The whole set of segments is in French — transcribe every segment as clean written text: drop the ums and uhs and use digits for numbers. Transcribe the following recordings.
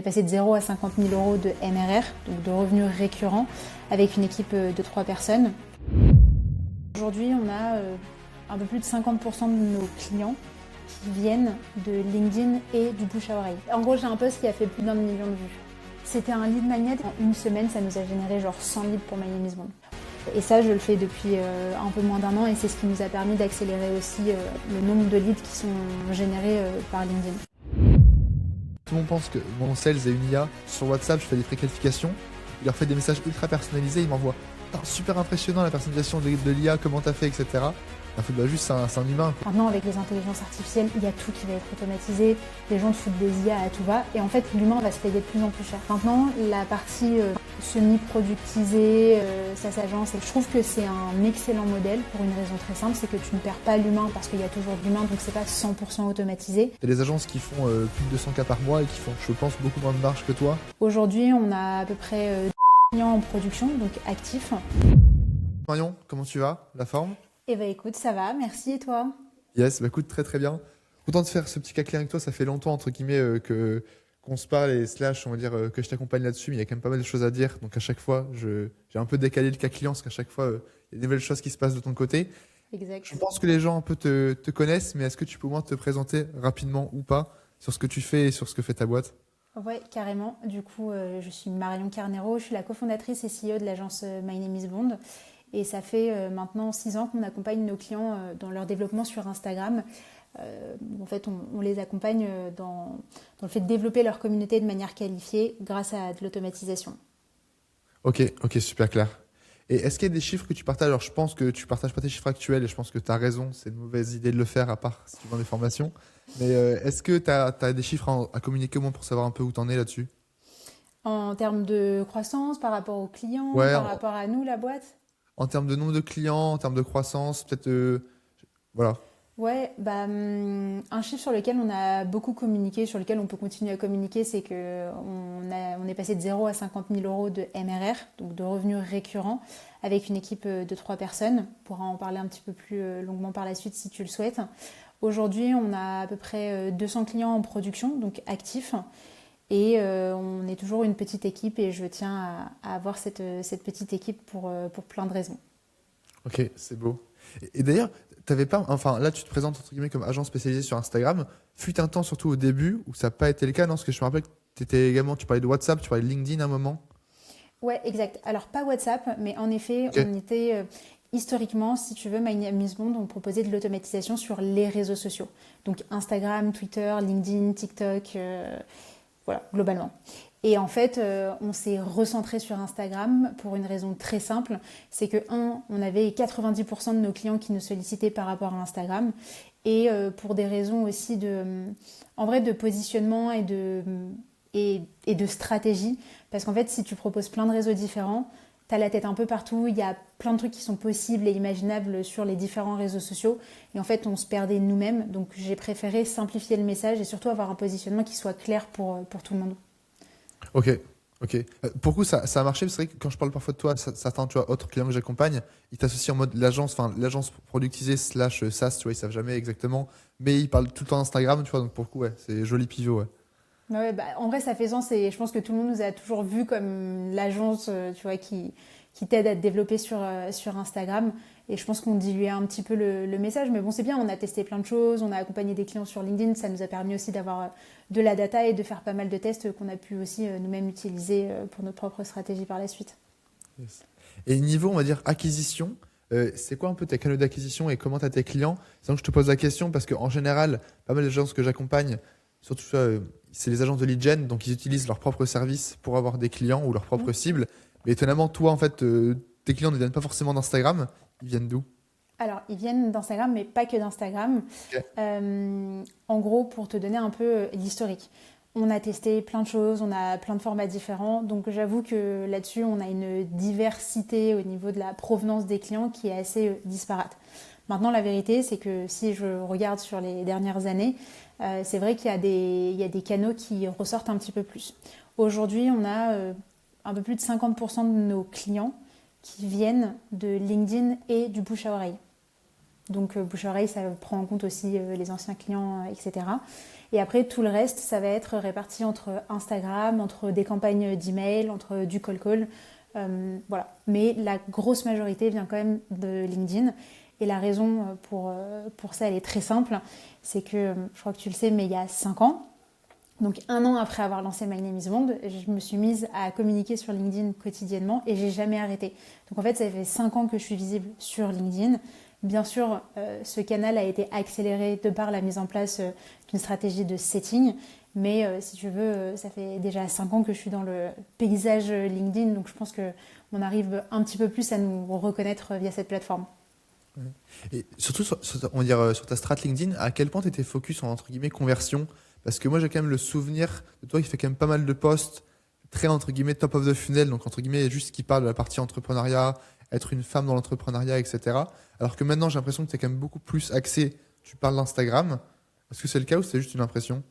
est passé de 0 à 50 000 euros de MRR, donc de revenus récurrents, avec une équipe de 3 personnes. Aujourd'hui, on a un peu plus de 50% de nos clients qui viennent de LinkedIn et du bouche à oreille. En gros, j'ai un post qui a fait plus d'1 million de vues. C'était un lead magnet. En une semaine, ça nous a généré genre 100 leads pour My Name is Bond. Et ça, je le fais depuis un peu moins d'1 an et c'est ce qui nous a permis d'accélérer aussi le nombre de leads qui sont générés par LinkedIn. Tout le monde pense que mon sales est une IA. Sur WhatsApp, je fais des préqualifications. Il leur fait des messages ultra personnalisés. Il m'envoie super impressionnant la personnalisation de l'IA, comment t'as fait, etc. En fait, juste c'est un humain. Maintenant, avec les intelligences artificielles, il y a tout qui va être automatisé. Les gens te foutent des IA à tout va. Et en fait, l'humain va se payer de plus en plus cher. Maintenant, la partie semi-productisée, ça s'agence. Et je trouve que c'est un excellent modèle pour une raison très simple, c'est que tu ne perds pas l'humain parce qu'il y a toujours de l'humain, donc c'est pas 100% automatisé. Il y a des agences qui font plus de 200 cas par mois et qui font, je pense, beaucoup moins de marge que toi. Aujourd'hui, on a à peu près 10 clients en production, donc actifs. Marion, comment tu vas? La forme? Eh ben écoute, ça va, merci et toi? Yes, bah écoute, très très bien. Content de faire ce petit cas clair avec toi, ça fait longtemps entre guillemets qu'on se parle et slash on va dire que je t'accompagne là-dessus, mais il y a quand même pas mal de choses à dire, donc à chaque fois j'ai un peu décalé le cas client parce qu'à chaque fois il y a des nouvelles choses qui se passent de ton côté. Exact. Je pense que les gens un peu te connaissent, mais est-ce que tu peux au moins te présenter rapidement ou pas sur ce que tu fais et sur ce que fait ta boîte? Ouais, carrément. Du coup, je suis Marion Carnero, je suis la cofondatrice et CEO de l'agence My Name is Bond. Et ça fait maintenant 6 ans qu'on accompagne nos clients dans leur développement sur Instagram. En fait, on les accompagne dans le fait de développer leur communauté de manière qualifiée grâce à de l'automatisation. Ok, super clair. Et est-ce qu'il y a des chiffres que tu partages? Alors, je pense que tu partages pas tes chiffres actuels et je pense que tu as raison, c'est une mauvaise idée de le faire à part si tu vends des formations. Mais est-ce que tu as des chiffres à communiquer au moins pour savoir un peu où tu en es là-dessus? En termes de croissance, par rapport aux clients, Ouais, par rapport à nous, la boîte? en termes de nombre de clients, en termes de croissance, peut-être. Voilà. Ouais, un chiffre sur lequel on a beaucoup communiqué, sur lequel on peut continuer à communiquer, c'est qu'on est passé de 0 à 50 000 euros de MRR, donc de revenus récurrents, avec une équipe de 3 personnes. On pourra en parler un petit peu plus longuement par la suite si tu le souhaites. Aujourd'hui, on a à peu près 200 clients en production, donc actifs. Et on est toujours une petite équipe et je tiens à avoir cette petite équipe pour plein de raisons. Ok, c'est beau. Et d'ailleurs, t'avais pas, enfin là, tu te présentes entre guillemets comme agent spécialisé sur Instagram. Fut un temps, surtout au début, où ça n'a pas été le cas, non? Parce que je me rappelle que tu parlais de WhatsApp, tu parlais de LinkedIn à un moment. Ouais, exact. Alors pas WhatsApp, mais en effet, Ok. on était historiquement, si tu veux, My Name is Bond, on proposait de l'automatisation sur les réseaux sociaux. Donc Instagram, Twitter, LinkedIn, TikTok, voilà, globalement. Et en fait, on s'est recentré sur Instagram pour une raison très simple, c'est que on avait 90% de nos clients qui nous sollicitaient par rapport à Instagram, et pour des raisons aussi en vrai, de positionnement et de stratégie, parce qu'en fait, si tu proposes plein de réseaux différents, t'as la tête un peu partout, il y a plein de trucs qui sont possibles et imaginables sur les différents réseaux sociaux, et en fait, on se perdait nous-mêmes, donc j'ai préféré simplifier le message et surtout avoir un positionnement qui soit clair pour tout le monde. Ok. Pour le coup, ça a marché. C'est vrai que quand je parle parfois de toi, certains, tu vois, autres clients que j'accompagne, ils t'associent en mode l'agence productisée slash SaaS, tu vois, ils savent jamais exactement, mais ils parlent tout le temps Instagram, tu vois, donc pour le coup, ouais, c'est joli pivot, ouais. Ouais, en vrai, ça fait sens et je pense que tout le monde nous a toujours vu comme l'agence, tu vois, qui t'aide à te développer sur Instagram. Et je pense qu'on diluait un petit peu le message. Mais bon, c'est bien, on a testé plein de choses, on a accompagné des clients sur LinkedIn. Ça nous a permis aussi d'avoir de la data et de faire pas mal de tests qu'on a pu aussi nous-mêmes utiliser pour notre propre stratégie par la suite. Yes. Et niveau, on va dire, acquisition, c'est quoi un peu tes canaux d'acquisition et comment tu as tes clients? C'est donc je te pose la question parce qu'en général, pas mal d'agences que j'accompagne, surtout ça, c'est les agences de lead gen, donc ils utilisent leurs propres services pour avoir des clients ou leurs propres cibles. Mais étonnamment, toi, en fait, tes clients ne viennent pas forcément d'Instagram, ils viennent d'où? Alors, ils viennent d'Instagram, mais pas que d'Instagram. Ok. En gros, pour te donner un peu l'historique, on a testé plein de choses, on a plein de formats différents. Donc, j'avoue que là-dessus, on a une diversité au niveau de la provenance des clients qui est assez disparate. Maintenant, la vérité, c'est que si je regarde sur les dernières années, c'est vrai qu'il y a des canaux qui ressortent un petit peu plus. Aujourd'hui, on a un peu plus de 50% de nos clients qui viennent de LinkedIn et du bouche à oreille. Donc bouche-oreille, ça prend en compte aussi les anciens clients, etc. Et après, tout le reste, ça va être réparti entre Instagram, entre des campagnes d'email, entre du call call. Voilà. Mais la grosse majorité vient quand même de LinkedIn. Et la raison pour ça, elle est très simple. C'est que, je crois que tu le sais, mais il y a 5 ans, donc 1 an après avoir lancé My Name is Bond, je me suis mise à communiquer sur LinkedIn quotidiennement et j'ai jamais arrêté. Donc en fait, ça fait 5 ans que je suis visible sur LinkedIn. Bien sûr, ce canal a été accéléré de par la mise en place d'une stratégie de setting. Mais si tu veux, ça fait déjà 5 ans que je suis dans le paysage LinkedIn. Donc je pense qu'on arrive un petit peu plus à nous reconnaître via cette plateforme. Et surtout, on va dire, sur ta strat LinkedIn, à quel point tu étais focus en entre guillemets conversion? Parce que moi, j'ai quand même le souvenir de toi qui fait quand même pas mal de posts très entre guillemets top of the funnel, donc entre guillemets juste qui parle de la partie entrepreneuriat, être une femme dans l'entrepreneuriat, etc. Alors que maintenant, j'ai l'impression que tu es quand même beaucoup plus axé, tu parles d'Instagram. Est-ce que c'est le cas ou c'est juste une impression?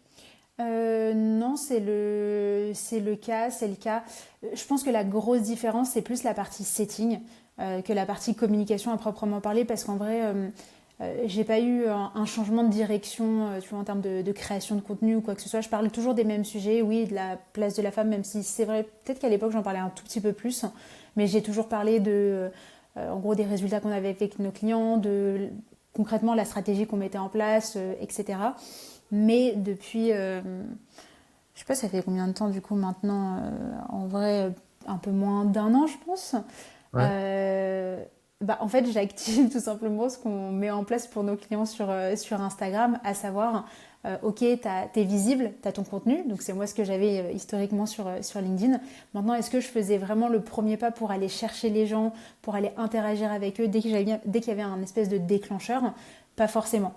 Non, c'est le cas. Je pense que la grosse différence, c'est plus la partie setting que la partie communication à proprement parler, parce qu'en vrai, j'ai pas eu un changement de direction, tu vois, en termes de création de contenu ou quoi que ce soit. Je parle toujours des mêmes sujets, oui, de la place de la femme, même si c'est vrai, peut-être qu'à l'époque, j'en parlais un tout petit peu plus, mais j'ai toujours parlé en gros, des résultats qu'on avait avec nos clients, de concrètement la stratégie qu'on mettait en place, etc. Mais depuis, je sais pas, ça fait combien de temps du coup maintenant, en vrai, un peu moins d'1 an, je pense. Ouais. En fait, j'active tout simplement ce qu'on met en place pour nos clients sur Instagram, à savoir, ok, t'es visible, t'as ton contenu, donc c'est moi ce que j'avais historiquement sur LinkedIn. Maintenant, est-ce que je faisais vraiment le premier pas pour aller chercher les gens, pour aller interagir avec eux dès qu'il y avait un espèce de déclencheur? Pas forcément.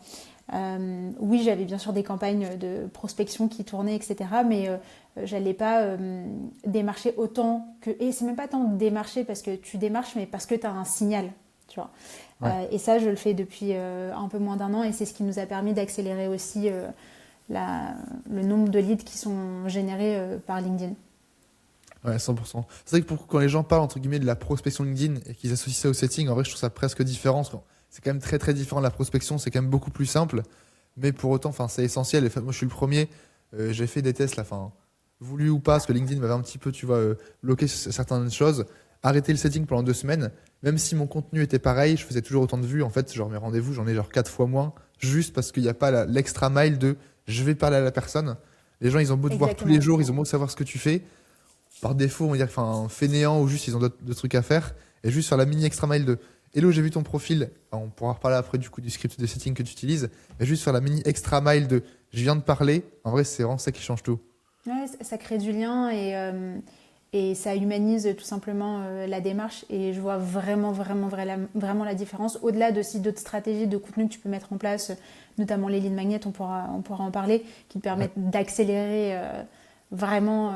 Oui, j'avais bien sûr des campagnes de prospection qui tournaient, etc. Mais j'allais pas démarcher autant que... Et c'est même pas tant démarcher parce que tu démarches, mais parce que tu as un signal, tu vois. Ouais. Et ça, je le fais depuis un peu moins d'1 an et c'est ce qui nous a permis d'accélérer aussi le nombre de leads qui sont générés par LinkedIn. Ouais, 100%. C'est vrai que quand les gens parlent entre guillemets de la prospection LinkedIn et qu'ils associent ça au setting, en vrai, je trouve ça presque différent. C'est quand même très très différent de la prospection, c'est quand même beaucoup plus simple. Mais pour autant, enfin, c'est essentiel. Et moi, je suis le premier. J'ai fait des tests, là, enfin, voulu ou pas, parce que LinkedIn m'avait un petit peu, tu vois, bloqué sur certaines choses. Arrêter le setting pendant 2 semaines. Même si mon contenu était pareil, je faisais toujours autant de vues. En fait, genre mes rendez-vous, j'en ai genre 4 fois moins, juste parce qu'il n'y a pas l'extra mile de je vais parler à la personne. Les gens, ils ont beau te voir tous les Exactement. jours, ils ont beau savoir ce que tu fais. Par défaut, on va dire, enfin, fainéant ou juste ils ont d'autres trucs à faire. Et juste faire la mini extra mile de Hello, j'ai vu ton profil. On pourra reparler après du coup du script de setting que tu utilises. Mais juste faire la mini extra mile de je viens de parler. En vrai, c'est vraiment ça qui change tout. Ouais, ça crée du lien et ça humanise tout simplement la démarche. Et je vois vraiment la différence. Au-delà aussi d'autres stratégies de contenu que tu peux mettre en place, notamment les lead magnets, on pourra en parler, qui te permettent d'accélérer vraiment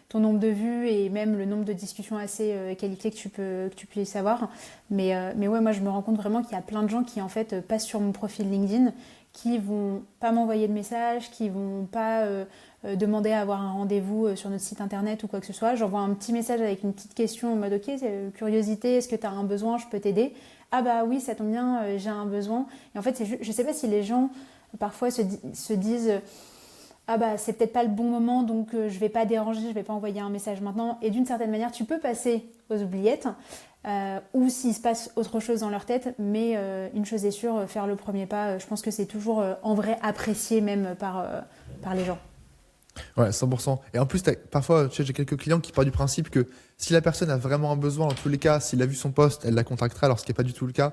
ton nombre de vues et même le nombre de discussions assez qualifiées que tu puisses avoir. Mais ouais, moi je me rends compte vraiment qu'il y a plein de gens qui en fait passent sur mon profil LinkedIn, qui vont pas m'envoyer de messages, qui vont pas demander à avoir un rendez-vous sur notre site internet ou quoi que ce soit. J'envoie un petit message avec une petite question en mode ok, curiosité, est-ce que tu as un besoin, je peux t'aider? Ah bah oui, ça tombe bien, j'ai un besoin. Et en fait, je sais pas si les gens parfois se disent ah bah c'est peut-être pas le bon moment, donc je vais pas déranger, je vais pas envoyer un message maintenant. Et d'une certaine manière, tu peux passer aux oubliettes ou s'il se passe autre chose dans leur tête, mais une chose est sûre, faire le premier pas, je pense que c'est toujours en vrai apprécié même par les gens. Ouais, 100%. Et en plus, parfois, tu sais, j'ai quelques clients qui partent du principe que si la personne a vraiment un besoin, dans tous les cas, s'il a vu son poste, elle la contactera, alors ce qui n'est pas du tout le cas.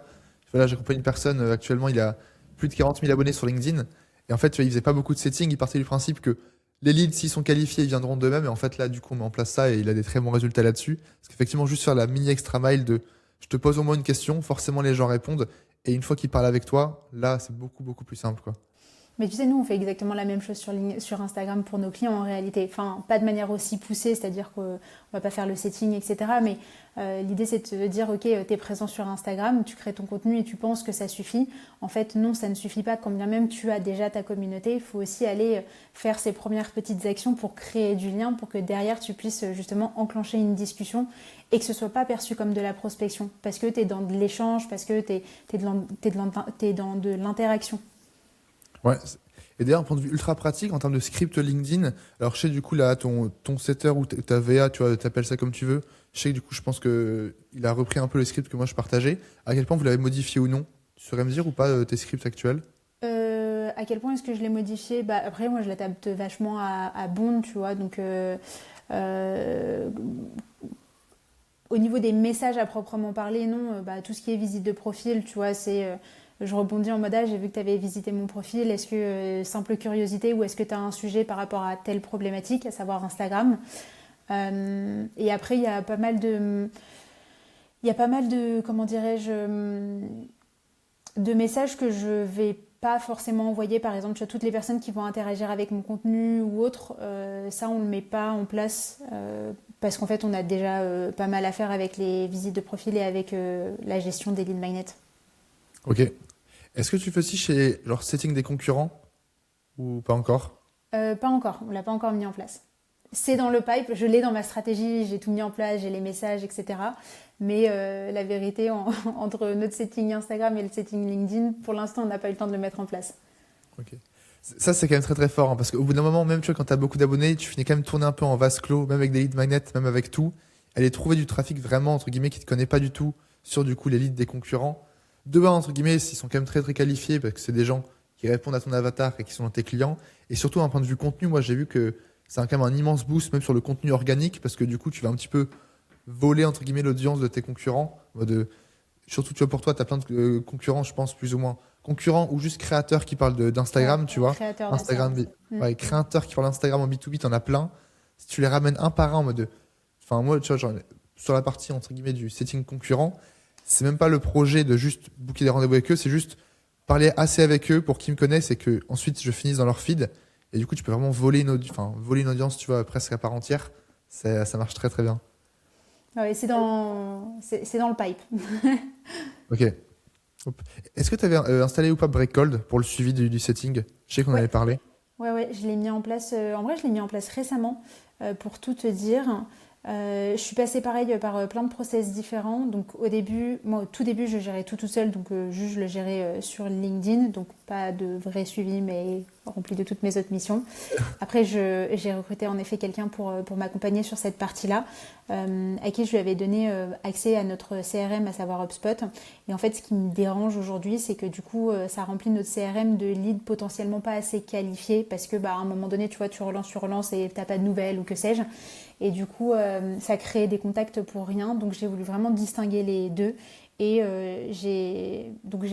Voilà, j'accompagne une personne, actuellement, il a plus de 40 000 abonnés sur LinkedIn. Et en fait, tu vois, il faisait pas beaucoup de settings, il partait du principe que les leads, s'ils sont qualifiés, ils viendront d'eux-mêmes. Et en fait, là, du coup, on met en place ça et il a des très bons résultats là-dessus. Parce qu'effectivement, juste faire la mini extra mile de je te pose au moins une question, forcément les gens répondent. Et une fois qu'ils parlent avec toi, là, c'est beaucoup, beaucoup plus simple, quoi. Mais tu sais, nous, on fait exactement la même chose sur Instagram pour nos clients en réalité. Enfin, pas de manière aussi poussée, c'est-à-dire qu'on va pas faire le setting, etc. Mais l'idée, c'est de te dire, ok, tu es présent sur Instagram, tu crées ton contenu et tu penses que ça suffit. En fait, non, ça ne suffit pas. Quand bien même tu as déjà ta communauté, il faut aussi aller faire ces premières petites actions pour créer du lien, pour que derrière, tu puisses justement enclencher une discussion et que ce soit pas perçu comme de la prospection. Parce que tu es dans de l'échange, parce que tu es dans de l'interaction. Ouais. Et d'ailleurs, un point de vue ultra pratique en termes de script LinkedIn, alors je sais du coup là, ton setter ou ta VA, tu vois, t'appelles ça comme tu veux. Je sais que du coup, je pense que il a repris un peu les scripts que moi je partageais. À quel point vous l'avez modifié ou non? Tu saurais me dire ou pas tes scripts actuels? À quel point est-ce que je l'ai modifié? Bah, après, moi, je l'adapte vachement à Bond, tu vois. Donc, euh, au niveau des messages à proprement parler, non. Bah, tout ce qui est visite de profil, tu vois, je rebondis en mode, ah, j'ai vu que tu avais visité mon profil. Est-ce que simple curiosité ou est-ce que tu as un sujet par rapport à telle problématique, à savoir Instagram? Et après, il y a pas mal de, comment dirais-je, de messages que je vais pas forcément envoyer. Par exemple, tu as toutes les personnes qui vont interagir avec mon contenu ou autre, ça on le met pas en place parce qu'en fait on a déjà pas mal à faire avec les visites de profil et avec la gestion des lead magnets. Ok. Est-ce que tu fais aussi chez genre setting des concurrents ou pas encore? Pas encore, on l'a pas encore mis en place. C'est dans le pipe, je l'ai dans ma stratégie, j'ai tout mis en place, j'ai les messages, etc. Mais la vérité, entre notre setting Instagram et le setting LinkedIn, pour l'instant, on n'a pas eu le temps de le mettre en place. Ok. Ça, c'est quand même très très fort, hein, parce qu'au bout d'un moment, même tu vois, quand tu as beaucoup d'abonnés, tu finis quand même tourner un peu en vase clos, même avec des lead magnets, même avec tout. Aller trouver du trafic vraiment, entre guillemets, qui ne te connaît pas du tout sur du coup les leads des concurrents. De un, entre guillemets, ils sont quand même très très qualifiés parce que c'est des gens qui répondent à ton avatar et qui sont dans tes clients. Et surtout, d'un point de vue contenu, moi j'ai vu que c'est quand même un immense boost, même sur le contenu organique, parce que du coup, tu vas un petit peu voler entre guillemets l'audience de tes concurrents. En mode, surtout, tu vois, pour toi, tu as plein de concurrents, je pense, plus ou moins. Concurrents ou juste créateurs qui parlent Ouais, d'Instagram, tu vois. créateur Instagram, d'Instagram. Mm. ouais, créateurs qui parlent d'Instagram en B2B, t'en as plein. Si tu les ramènes un par un en mode. Enfin, moi, tu vois, genre, sur la partie entre guillemets du setting concurrent, c'est même pas le projet de juste booker des rendez-vous avec eux, c'est juste parler assez avec eux pour qu'ils me connaissent et que ensuite je finisse dans leur feed. Et du coup, tu peux vraiment voler une audience, tu vois, presque à part entière. Ça marche très très bien. Ouais, c'est dans le pipe. Ok. Hop. Est-ce que tu avais installé ou pas Breakcold pour le suivi du setting? Je sais qu'on en Ouais, avait parlé. ouais, ouais, je l'ai mis en place. En vrai, je l'ai mis en place récemment, pour tout te dire. Je suis passée pareil par plein de process différents. Donc moi au tout début, je gérais tout seul, donc juste je le gérais sur LinkedIn, donc pas de vrai suivi, mais rempli de toutes mes autres missions. Après, j'ai recruté en effet quelqu'un pour m'accompagner sur cette partie-là, à qui je lui avais donné accès à notre CRM, à savoir HubSpot. Et en fait, ce qui me dérange aujourd'hui, c'est que du coup, ça remplit notre CRM de leads potentiellement pas assez qualifiés, parce que à un moment donné, tu vois, tu relances et t'as pas de nouvelles ou que sais-je. Et du coup, ça crée des contacts pour rien. Donc j'ai voulu vraiment distinguer les deux. Et j'ai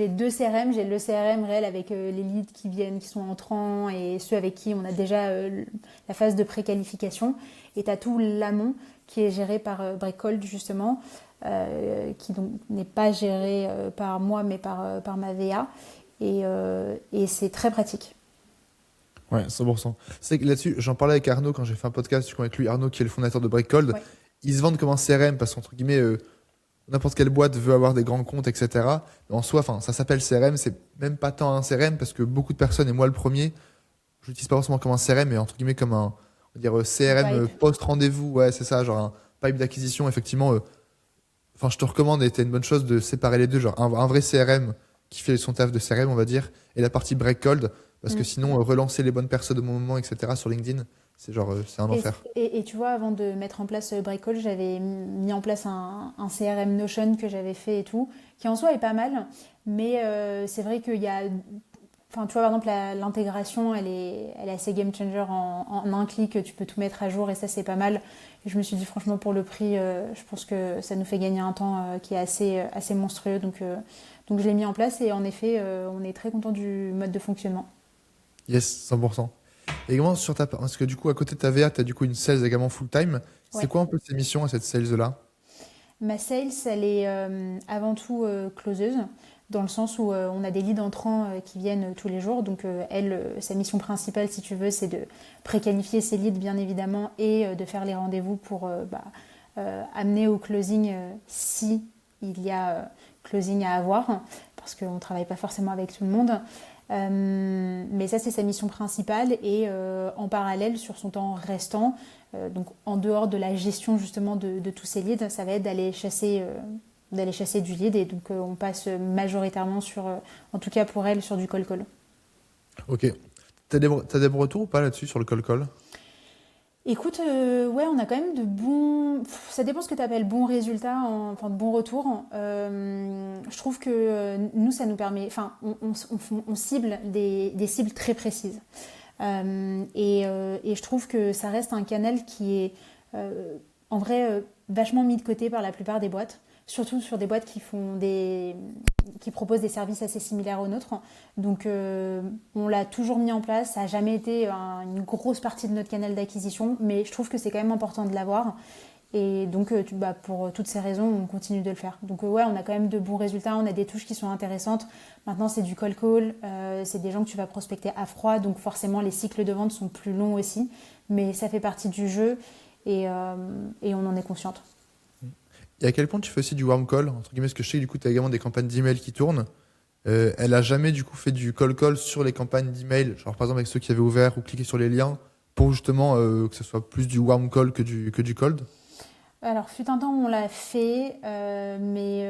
deux CRM. J'ai le CRM réel avec les leads qui viennent, qui sont entrants et ceux avec qui on a déjà la phase de préqualification. Et tu as tout l'amont qui est géré par Breakcold justement, qui donc n'est pas géré par moi mais par ma VA. Et c'est très pratique. Ouais, 100%. C'est que là-dessus, j'en parlais avec Arnaud quand j'ai fait un podcast avec lui, Arnaud qui est le fondateur de Breakcold. Ouais. Ils se vendent comme un CRM parce qu'entre guillemets, n'importe quelle boîte veut avoir des grands comptes, etc. Mais en soi, enfin, ça s'appelle CRM, c'est même pas tant un CRM parce que beaucoup de personnes, et moi le premier, je l'utilise pas forcément comme un CRM, mais entre guillemets comme un, on va dire, Un CRM pipe. post-rendez-vous. Ouais, c'est ça, genre un pipe d'acquisition, effectivement. Enfin, je te recommande, et c'est une bonne chose de séparer les deux, genre un vrai CRM qui fait son taf de CRM, on va dire, et la partie Breakcold, parce que Mm. sinon, relancer les bonnes personnes au bon moment, etc. sur LinkedIn, c'est genre, c'est un Et, enfer. et tu vois, avant de mettre en place Breakcall, j'avais mis en place un CRM Notion que j'avais fait et tout, qui en soi est pas mal, mais c'est vrai qu'il y a. Enfin, tu vois, par exemple, l'intégration, elle est assez game changer en un clic, tu peux tout mettre à jour et ça, c'est pas mal. Et je me suis dit, franchement, pour le prix, je pense que ça nous fait gagner un temps qui est assez monstrueux. Donc, je l'ai mis en place et en effet, on est très content du mode de fonctionnement. Yes, 100%. Et également, parce que du coup, à côté de ta VA, tu as du coup une sales également full-time. C'est Ouais. quoi un peu tes missions à cette sales-là? Ma sales, elle est avant tout closeuse. dans le sens où on a des leads entrants qui viennent tous les jours. Donc elle, sa mission principale, si tu veux, c'est de préqualifier ses leads, bien évidemment, et de faire les rendez-vous pour amener au closing si il y a closing à avoir, parce qu'on ne travaille pas forcément avec tout le monde. Mais ça, c'est sa mission principale. Et en parallèle, sur son temps restant, donc en dehors de la gestion justement de tous ces leads, ça va être d'aller chasser du lead. Et donc on passe majoritairement sur, en tout cas pour elle, sur du call call. Ok. T'as des bons retours ou pas là-dessus sur le call call? Écoute, ouais, on a quand même de bons. Ça dépend ce que tu appelles bons résultats, enfin de bons retours. Je trouve que nous, ça nous permet. Enfin, on cible des cibles très précises. Et je trouve que ça reste un canal qui est en vrai vachement mis de côté par la plupart des boîtes, surtout sur des boîtes qui proposent des services assez similaires aux nôtres. Donc on l'a toujours mis en place, ça n'a jamais été une grosse partie de notre canal d'acquisition, mais je trouve que c'est quand même important de l'avoir. Et donc pour toutes ces raisons, on continue de le faire. Donc ouais, on a quand même de bons résultats, on a des touches qui sont intéressantes. Maintenant, c'est du call call, c'est des gens que tu vas prospecter à froid, donc forcément les cycles de vente sont plus longs aussi, mais ça fait partie du jeu et on en est consciente. Et à quel point tu fais aussi du warm call, entre guillemets, parce que je sais que du coup, tu as également des campagnes d'email qui tournent. Elle a jamais du coup fait du call call sur les campagnes d'email, genre par exemple avec ceux qui avaient ouvert ou cliqué sur les liens, pour justement que ce soit plus du warm call que du cold. Alors, fut un temps, on l'a fait, mais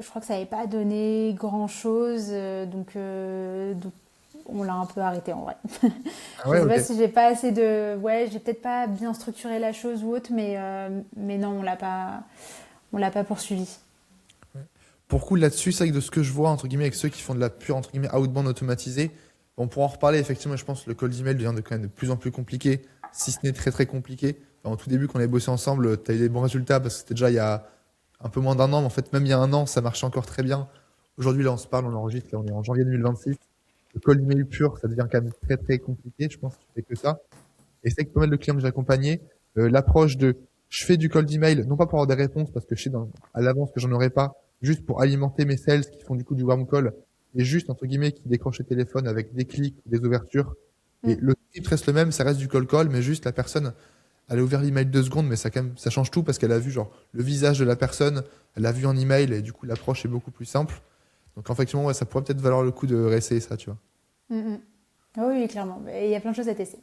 je crois que ça n'avait pas donné grand-chose, donc on l'a un peu arrêté en vrai. Ah Je ouais, sais ok. pas si j'ai pas assez de... Ouais, j'ai peut-être pas bien structuré la chose ou autre, mais non, on l'a pas poursuivi. Pour coup, là-dessus, c'est vrai que de ce que je vois, entre guillemets, avec ceux qui font de la pure, entre guillemets, outbound automatisée, on pourra en reparler, effectivement, je pense que le cold email devient quand même de plus en plus compliqué, si ce n'est très très compliqué. En tout début, quand on avait bossé ensemble, tu as eu des bons résultats parce que c'était déjà il y a un peu moins d'un an, mais en fait, même il y a un an, ça marchait encore très bien. Aujourd'hui, là, on se parle, on enregistre, là, on est en janvier 2026. Le cold email pur, ça devient quand même très très compliqué, je pense que tu fais que ça. Et c'est que pas mal de clients que j'ai accompagnés, l'approche de je fais du cold email, non pas pour avoir des réponses, parce que je sais à l'avance que j'en aurai pas, juste pour alimenter mes sales qui font du coup du warm call, et juste, entre guillemets, qui décrochent le téléphone avec des clics, des ouvertures. Et Mm. le script reste le même, ça reste du cold call, mais juste la personne, elle a ouvert l'email 2 secondes, mais ça, quand même, ça change tout parce qu'elle a vu genre le visage de la personne, elle l'a vu en email, et du coup, l'approche est beaucoup plus simple. Donc, effectivement, ouais, ça pourrait peut-être valoir le coup de réessayer ça, tu vois. Mm, mm. Ah oui, clairement. Et il y a plein de choses à tester.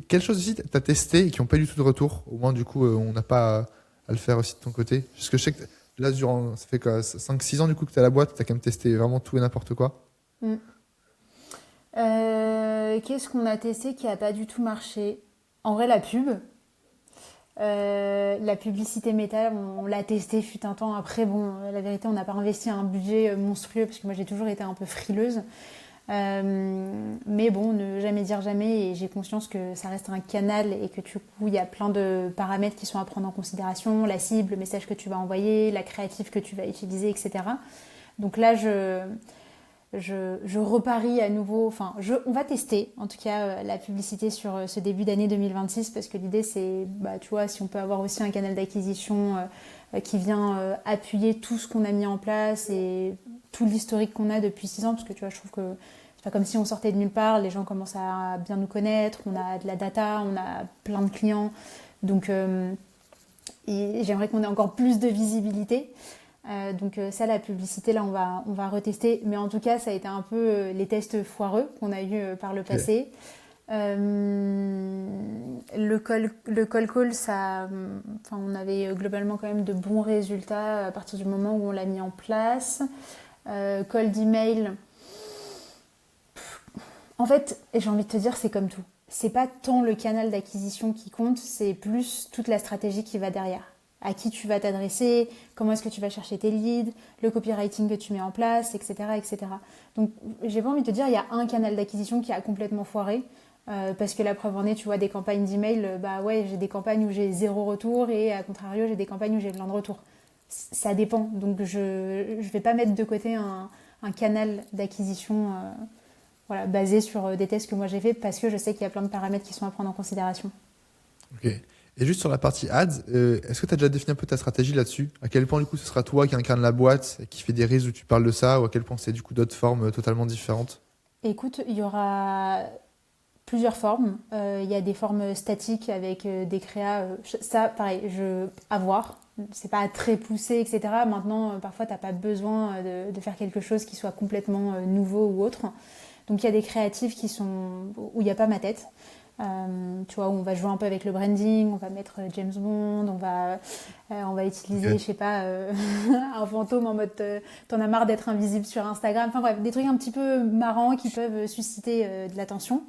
Quelle chose aussi t'as testé et qui n'ont pas eu du tout de retour? Au moins, du coup, on n'a pas à le faire aussi de ton côté. Parce que je sais que là, ça fait quoi, 5-6 ans du coup que tu as la boîte, tu as quand même testé vraiment tout et n'importe quoi. Mm. Qu'est-ce qu'on a testé qui a pas du tout marché? En vrai, la pub. La publicité méta, on l'a testé fut un temps. Après, bon, la vérité, on n'a pas investi un budget monstrueux parce que moi j'ai toujours été un peu frileuse. Mais bon, ne jamais dire jamais et j'ai conscience que ça reste un canal et que du coup il y a plein de paramètres qui sont à prendre en considération, la cible, le message que tu vas envoyer, la créative que tu vas utiliser, etc. Donc là, je reparie à nouveau, enfin, on va tester en tout cas la publicité sur ce début d'année 2026 parce que l'idée c'est, bah, tu vois, si on peut avoir aussi un canal d'acquisition qui vient appuyer tout ce qu'on a mis en place et tout l'historique qu'on a depuis 6 ans, parce que tu vois, je trouve que c'est pas comme si on sortait de nulle part, les gens commencent à bien nous connaître, on a de la data, on a plein de clients, donc et j'aimerais qu'on ait encore plus de visibilité. Donc ça, la publicité, là, on va retester. Mais en tout cas, ça a été un peu les tests foireux qu'on a eu par le Ok. passé. Le call call, enfin, on avait globalement quand même de bons résultats à partir du moment où on l'a mis en place. Cold email, en fait, j'ai envie de te dire, c'est comme tout. C'est pas tant le canal d'acquisition qui compte, c'est plus toute la stratégie qui va derrière. À qui tu vas t'adresser, comment est-ce que tu vas chercher tes leads, le copywriting que tu mets en place, etc. etc. Donc, j'ai pas envie de te dire, il y a un canal d'acquisition qui a complètement foiré. Parce que la preuve en est, tu vois, des campagnes d'email, bah ouais, j'ai des campagnes où j'ai 0 retour et à contrario, j'ai des campagnes où j'ai plein de retours. Ça dépend. Donc, je vais pas mettre de côté un canal d'acquisition voilà, basé sur des tests que moi j'ai fait parce que je sais qu'il y a plein de paramètres qui sont à prendre en considération. Ok. Et juste sur la partie ads, est-ce que tu as déjà défini un peu ta stratégie là-dessus? À quel point, du coup, ce sera toi qui incarne la boîte, et qui fait des reels où tu parles de ça, ou à quel point c'est du coup d'autres formes totalement différentes? Écoute, il y aura plusieurs formes. Il y a des formes statiques avec des créas. Ça, pareil, à voir. C'est pas très poussé, etc. Maintenant, parfois, t'as pas besoin de faire quelque chose qui soit complètement nouveau ou autre. Donc, il y a des créatifs où il n'y a pas ma tête. Tu vois, où on va jouer un peu avec le branding, on va mettre James Bond, on va utiliser, Ok. je sais pas, un fantôme en mode t'en as marre d'être invisible sur Instagram. Enfin bref, des trucs un petit peu marrants qui peuvent susciter de l'attention.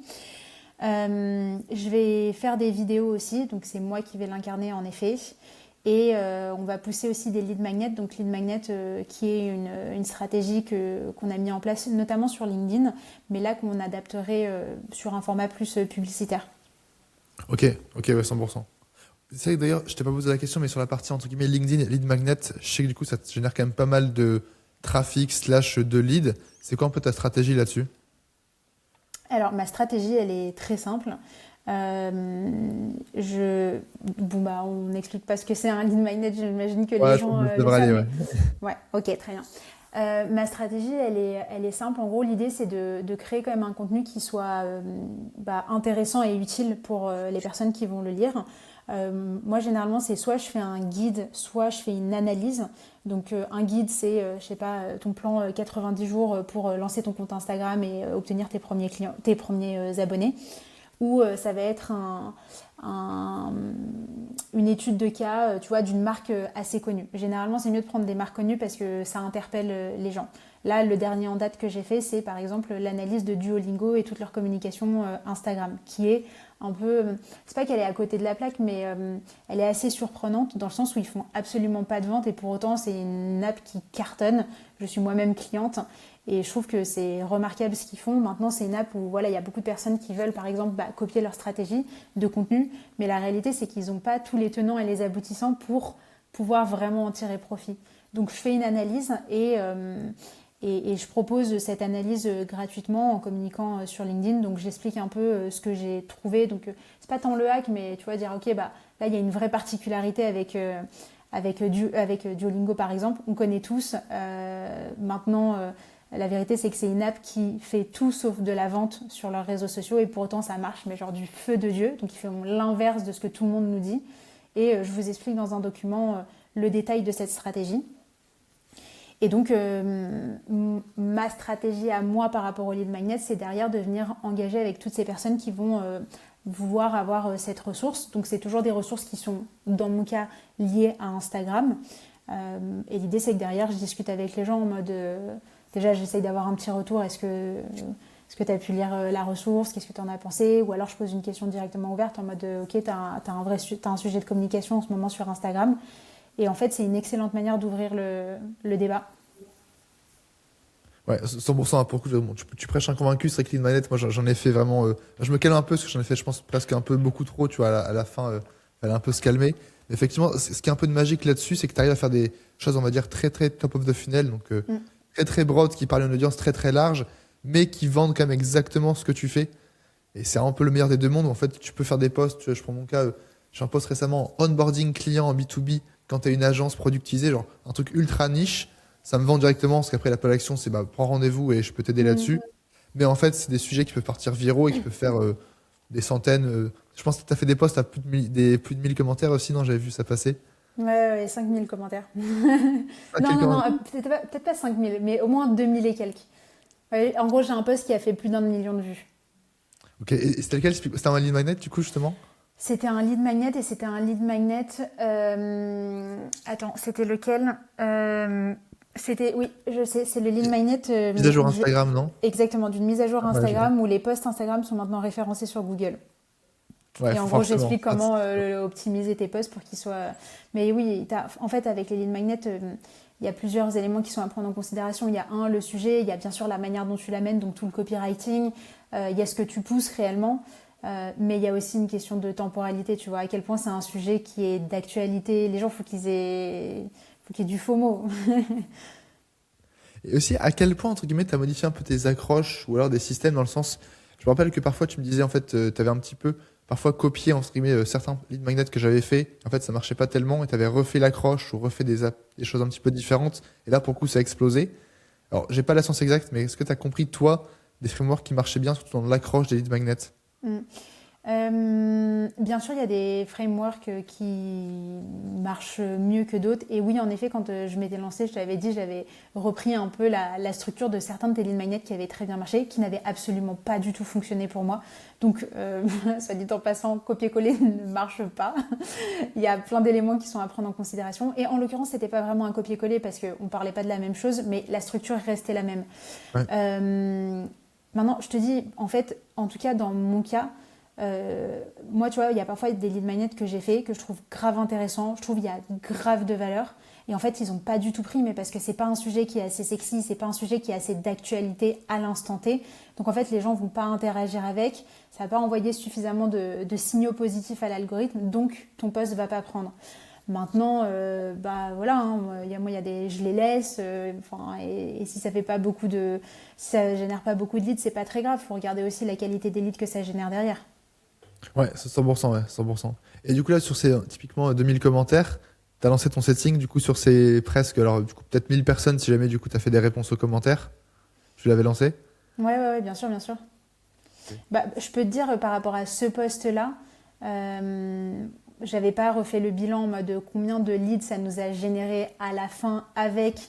Je vais faire des vidéos aussi, donc c'est moi qui vais l'incarner en effet. Et on va pousser aussi des lead magnets, donc lead magnet qui est une stratégie qu'on a mis en place notamment sur LinkedIn, mais là qu'on adapterait sur un format plus publicitaire. Ok, ok, ouais, 100%. C'est vrai que d'ailleurs, je t'ai pas posé la question, mais sur la partie entre guillemets LinkedIn, lead magnet, je sais que du coup, ça te génère quand même pas mal de trafic slash de lead. C'est quoi un peu ta stratégie là-dessus? Alors ma stratégie, elle est très simple. On n'explique pas ce que c'est un lead magnet, j'imagine que les Ouais, je pense gens que ça le devrait savent, aller, mais ouais. ouais, ok, très bien. Ma stratégie, elle est simple. En gros, l'idée, c'est de créer quand même un contenu qui soit intéressant et utile pour les personnes qui vont le lire. Moi, généralement, c'est soit je fais un guide, soit je fais une analyse. Donc, un guide, c'est, je sais pas, ton plan 90 jours pour lancer ton compte Instagram et obtenir tes premiers clients, tes premiers abonnés. Ou ça va être un- une étude de cas, tu vois, d'une marque assez connue. Généralement, c'est mieux de prendre des marques connues parce que ça interpelle les gens. Là, le dernier en date que j'ai fait, c'est par exemple l'analyse de Duolingo et toute leur communication Instagram, qui est un peu, c'est pas qu'elle est à côté de la plaque, mais elle est assez surprenante dans le sens où ils font absolument pas de vente et pour autant c'est une app qui cartonne. Je suis moi-même cliente et je trouve que c'est remarquable ce qu'ils font. Maintenant, c'est une app où voilà, il y a beaucoup de personnes qui veulent par exemple copier leur stratégie de contenu, mais la réalité c'est qu'ils n'ont pas tous les tenants et les aboutissants pour pouvoir vraiment en tirer profit. Donc je fais une analyse et je propose cette analyse gratuitement en communiquant sur LinkedIn. Donc j'explique un peu ce que j'ai trouvé. Donc c'est pas tant le hack, mais tu vois, dire ok, bah là il y a une vraie particularité avec Duolingo par exemple. On connaît tous. Maintenant, la vérité c'est que c'est une app qui fait tout sauf de la vente sur leurs réseaux sociaux et pour autant ça marche, mais genre du feu de Dieu. Donc ils font l'inverse de ce que tout le monde nous dit. Et je vous explique dans un document le détail de cette stratégie. Et donc, ma stratégie à moi par rapport au lead magnet, c'est derrière de venir engager avec toutes ces personnes qui vont vouloir avoir cette ressource. Donc, c'est toujours des ressources qui sont, dans mon cas, liées à Instagram. Et l'idée, c'est que derrière, je discute avec les gens en mode... déjà, j'essaye d'avoir un petit retour. Est-ce que tu as pu lire la ressource? Qu'est-ce que tu en as pensé? Ou alors, je pose une question directement ouverte en mode, ok, tu as un sujet de communication en ce moment sur Instagram. Et en fait, c'est une excellente manière d'ouvrir le débat. Ouais, 100%. Pour le coup, bon, tu prêches un convaincu, c'est vrai que Lead Magnet, moi j'en ai fait vraiment. Je me calme un peu parce que j'en ai fait, je pense, presque un peu beaucoup trop. Tu vois, à la fin, fallait un peu se calmer. Effectivement, ce qui est un peu de magique là-dessus, c'est que tu arrives à faire des choses, on va dire, très très top of the funnel, donc Mm. très très broad, qui parlent à une audience très très large, mais qui vendent quand même exactement ce que tu fais. Et c'est un peu le meilleur des deux mondes. Où, en fait, tu peux faire des posts. Tu vois, je prends mon cas, j'ai un post récemment onboarding client en B2B quand tu as une agence productisée, genre un truc ultra niche. Ça me vend directement parce qu'après, l'appel à l'action, c'est bah, prends rendez-vous et je peux t'aider Mm. là-dessus. Mais en fait, c'est des sujets qui peuvent partir viraux et qui peuvent faire des centaines. Je pense que tu as fait des posts à plus de 1000 commentaires aussi, non? J'avais vu ça passer. Ouais, ouais, 5000 commentaires. Ah, Non, non, quelqu'un. non, peut-être pas 5000, mais au moins 2000 et quelques. Ouais, en gros, j'ai un post qui a fait plus d'1 million de vues. Ok, et c'était lequel? C'était un lead magnet, du coup, justement? C'était un lead magnet et c'était un lead magnet. Attends, c'était lequel? Oui, je sais, c'est le lead magnet. Mise à jour Instagram, non? Exactement, d'une mise à jour Ouais, je vois. Instagram où les posts Instagram sont maintenant référencés sur Google. Ouais, Et en gros, forcément. j'explique comment optimiser tes posts pour qu'ils soient. Mais oui, en fait, avec les lead magnets, il y a plusieurs éléments qui sont à prendre en considération. Il y a le sujet, il y a bien sûr la manière dont tu l'amènes, donc tout le copywriting, il y a ce que tu pousses réellement, mais il y a aussi une question de temporalité, tu vois, à quel point c'est un sujet qui est d'actualité. Les gens, faut qu'il y ait du FOMO. Et aussi, à quel point, entre guillemets, tu as modifié un peu tes accroches ou alors des systèmes dans le sens. Je me rappelle que parfois, tu me disais, en fait, tu avais un petit peu parfois copié entre guillemets certains lead magnets que j'avais fait. En fait, ça marchait pas tellement et tu avais refait l'accroche ou refait des choses un petit peu différentes. Et là, pour le coup, ça a explosé. Alors, j'ai pas la science exacte, mais est-ce que tu as compris, toi, des frameworks qui marchaient bien, surtout dans l'accroche des lead magnets? Mm. Bien sûr, il y a des frameworks qui marchent mieux que d'autres. Et oui, en effet, quand je m'étais lancée, je t'avais dit, j'avais repris un peu la structure de certains de tes lead magnets qui avaient très bien marché, qui n'avaient absolument pas du tout fonctionné pour moi. Donc, soit dit en passant, copier-coller ne marche pas. Il y a plein d'éléments qui sont à prendre en considération. Et en l'occurrence, c'était pas vraiment un copier-coller parce qu'on parlait pas de la même chose, mais la structure restait la même. Ouais. Maintenant, je te dis, en fait, en tout cas, dans mon cas, moi, tu vois, il y a parfois des lead magnets que j'ai fait que je trouve grave intéressants. Je trouve qu'il y a grave de valeur. Et en fait, ils n'ont pas du tout pris, mais parce que c'est pas un sujet qui est assez sexy, c'est pas un sujet qui est assez d'actualité à l'instant T. Donc en fait, les gens vont pas interagir avec, ça va pas envoyer suffisamment de signaux positifs à l'algorithme, donc ton post va pas prendre. Maintenant, bah voilà, hein, moi, il y a je les laisse, et si ça fait pas beaucoup si ça génère pas beaucoup de leads, c'est pas très grave. Faut regarder aussi la qualité des leads que ça génère derrière. Ouais, c'est 100%, ouais, 100%. Et du coup, là, sur ces typiquement 2000 commentaires, tu as lancé ton setting, du coup, sur ces presque, alors, du coup, peut-être 1000 personnes, si jamais, du coup, tu as fait des réponses aux commentaires. Tu l'avais lancé? Ouais, bien sûr, bien sûr. Ok. Bah, je peux te dire, par rapport à ce post-là, j'avais pas refait le bilan en mode combien de leads ça nous a généré à la fin avec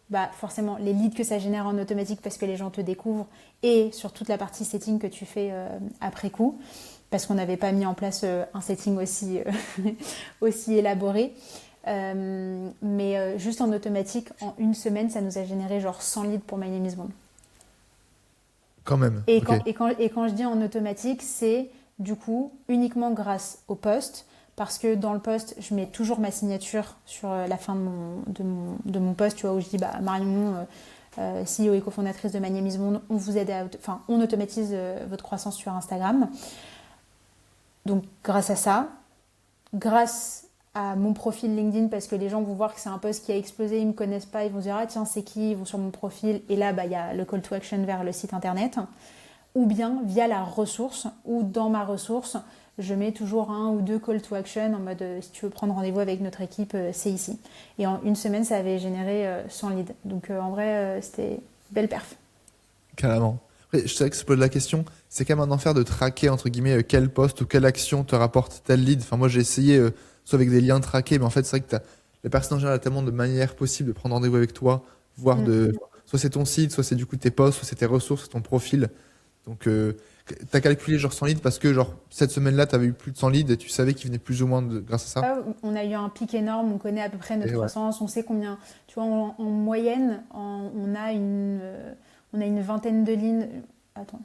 bah, forcément les leads que ça génère en automatique parce que les gens te découvrent et sur toute la partie setting que tu fais après coup parce qu'on n'avait pas mis en place un setting aussi élaboré. Mais juste en automatique, en une semaine, ça nous a généré genre 100 leads pour My Name is Bond. Quand même, Et ok. quand je dis en automatique, c'est du coup uniquement grâce au post, parce que dans le post, je mets toujours ma signature sur la fin de mon post, tu vois, où je dis bah, Marion, CEO et cofondatrice de My Name is Bond, on vous aide on automatise votre croissance sur Instagram. Donc grâce à ça, grâce à mon profil LinkedIn, parce que les gens vont voir que c'est un post qui a explosé, ils me connaissent pas, ils vont se dire ah tiens c'est qui, ils vont sur mon profil et là bah il y a le call to action vers le site internet, ou bien via la ressource, ou dans ma ressource je mets toujours un ou deux call to action en mode si tu veux prendre rendez-vous avec notre équipe c'est ici. Et en une semaine ça avait généré 100 leads. Donc en vrai c'était belle perf. Carrément. Après, je sais que se pose la question, c'est quand même un enfer de traquer, entre guillemets, quel poste ou quelle action te rapporte tel lead. Enfin, moi, j'ai essayé, soit avec des liens traqués, mais en fait, c'est vrai que la personne en général a tellement de manières possibles de prendre rendez-vous avec toi, voire Mm. soit c'est ton site, soit c'est du coup tes posts, soit c'est tes ressources, ton profil. Donc, t'as calculé genre 100 leads parce que, genre, cette semaine-là, t'avais eu plus de 100 leads et tu savais qu'ils venaient plus ou moins grâce à ça. On a eu un pic énorme, on connaît à peu près notre Et ouais. croissance, on sait combien. Tu vois, en moyenne, on a une vingtaine de lignes. Attends.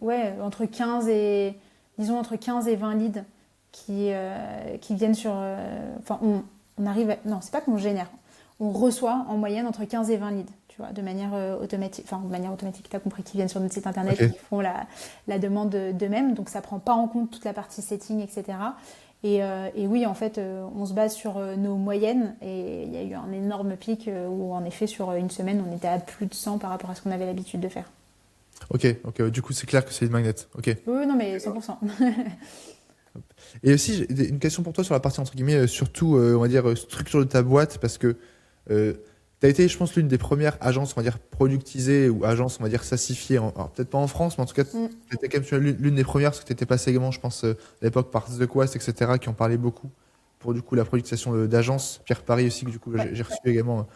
Ouais, entre 15 et 20 leads qui viennent sur. On arrive. Non, c'est pas qu'on génère. On reçoit en moyenne entre 15 et 20 leads, tu vois, de manière automatique. Enfin, de manière automatique, tu as compris, qui viennent sur notre site internet, Ok. qui font la demande d'eux-mêmes. Donc, ça prend pas en compte toute la partie setting, etc. Et oui, en fait, on se base sur nos moyennes. Et il y a eu un énorme pic où, en effet, sur une semaine, on était à plus de 100 par rapport à ce qu'on avait l'habitude de faire. Ok. Du coup, c'est clair que c'est une magnet. Ok. Oui, non, mais 100%. Et aussi, j'ai une question pour toi sur la partie, entre guillemets, surtout, on va dire, structure de ta boîte, parce que tu as été, je pense, l'une des premières agences, on va dire, productisées ou agences, on va dire, sassifiées, alors peut-être pas en France, mais en tout cas, tu Mm. étais quand même l'une des premières, parce que tu étais passé également, je pense, à l'époque par The Quest, etc., qui en parlaient beaucoup pour, du coup, la productisation d'agences. Pierre Paris aussi, que du coup, Ouais. j'ai reçu également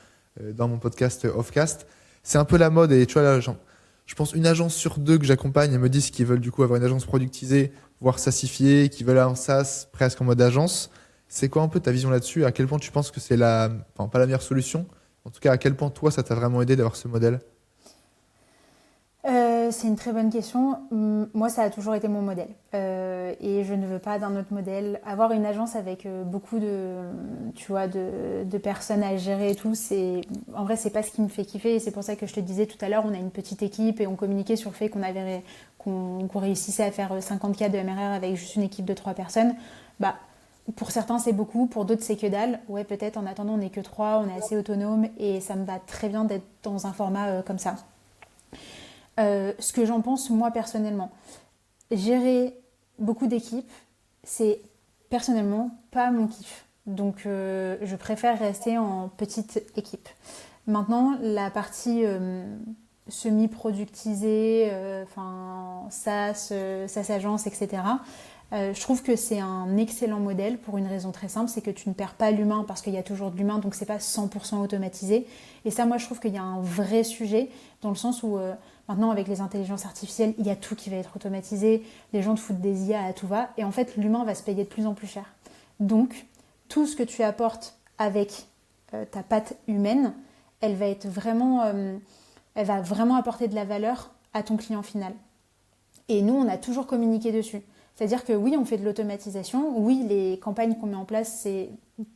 dans mon podcast Offcast. C'est un peu la mode, et tu vois, là, je pense une agence sur deux que j'accompagne me disent qu'ils veulent, du coup, avoir une agence productisée, voire sassifiée, qui veulent un SaaS presque en mode agence. C'est quoi un peu ta vision là-dessus? À quel point tu penses que c'est enfin, pas la meilleure solution? En tout cas, à quel point toi, ça t'a vraiment aidé d'avoir ce modèle? C'est une très bonne question. Moi, ça a toujours été mon modèle. Et je ne veux pas d'un autre modèle. Avoir une agence avec beaucoup tu vois, de personnes à gérer et tout, en vrai, c'est pas ce qui me fait kiffer. Et c'est pour ça que je te disais tout à l'heure, on a une petite équipe et on communiquait sur le fait qu'on réussissait à faire 50K de MRR avec juste une équipe de 3 personnes. Bah, pour certains, c'est beaucoup. Pour d'autres, c'est que dalle. Ouais, peut-être. En attendant, on n'est que 3, on est assez autonome et ça me va très bien d'être dans un format comme ça. Ce que j'en pense moi personnellement, gérer beaucoup d'équipes, c'est personnellement pas mon kiff. Donc je préfère rester en petite équipe. Maintenant, la partie semi-productisée, SaaS agence, etc., je trouve que c'est un excellent modèle pour une raison très simple, c'est que tu ne perds pas l'humain parce qu'il y a toujours de l'humain, donc c'est pas 100% automatisé. Et ça, moi, je trouve qu'il y a un vrai sujet dans le sens où maintenant, avec les intelligences artificielles, il y a tout qui va être automatisé, les gens te foutent des IA à tout va, et en fait, l'humain va se payer de plus en plus cher. Donc, tout ce que tu apportes avec ta patte humaine, elle va vraiment apporter de la valeur à ton client final. Et nous, on a toujours communiqué dessus. C'est-à-dire que oui, on fait de l'automatisation. Oui, les campagnes qu'on met en place, c'est